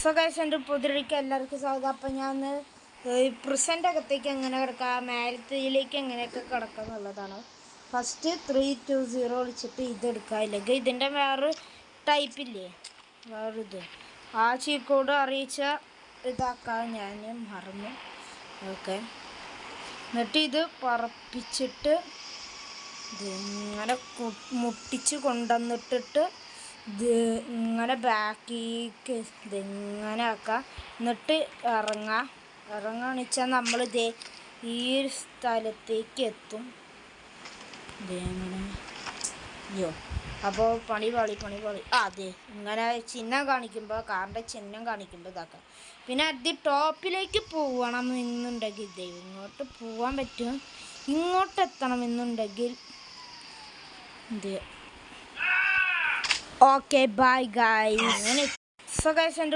So guys എൻ്റെ പുതിയക്ക് എല്ലാവർക്കും സ്വാഗതം. അപ്പം ഞാൻ പ്രസൻ്റ് അകത്തേക്ക് എങ്ങനെ കിടക്കാം, മേലത്തിലേക്ക് എങ്ങനെയൊക്കെ കിടക്കുക എന്നുള്ളതാണ്. ഫസ്റ്റ് 3 2 0 വിളിച്ചിട്ട് ഇതെടുക്കുക. ഇല്ലെങ്കിൽ ഇതിൻ്റെ വേറൊരു ടൈപ്പില്ലേ, വേറൊരിത് ആ ചീക്കോട് അറിയിച്ച ഇതാക്കാൻ ഞാൻ മറന്നു. ഓക്കെ, എന്നിട്ട് ഇത് പറപ്പിച്ചിട്ട് ഇതിങ്ങനെ മുട്ടിച്ച് കൊണ്ടുവന്നിട്ടിട്ട് ഇത് ഇങ്ങനെ ബാക്കിലേക്ക് ഇതിങ്ങനെ ആക്കുക. എന്നിട്ട് ഇറങ്ങാന്ന് വെച്ചാൽ നമ്മളിതേ ഈ ഒരു സ്ഥലത്തേക്ക് എത്തും. ഇതെങ്ങനെ അയ്യോ, അപ്പോൾ പണി പാളി അതെ ഇങ്ങനെ ചിഹ്നം കാണിക്കുമ്പോൾ, കാറിൻ്റെ ചിഹ്നം കാണിക്കുമ്പോൾ ഇതാക്കാം. പിന്നെ അത് ടോപ്പിലേക്ക് പോകണം എന്നുണ്ടെങ്കിൽ ഇതേ ഇങ്ങോട്ട് പോകാൻ പറ്റും. ഇങ്ങോട്ട് എത്തണം എന്നുണ്ടെങ്കിൽ ഇത് okay bye guys. So guys എൻ്റെ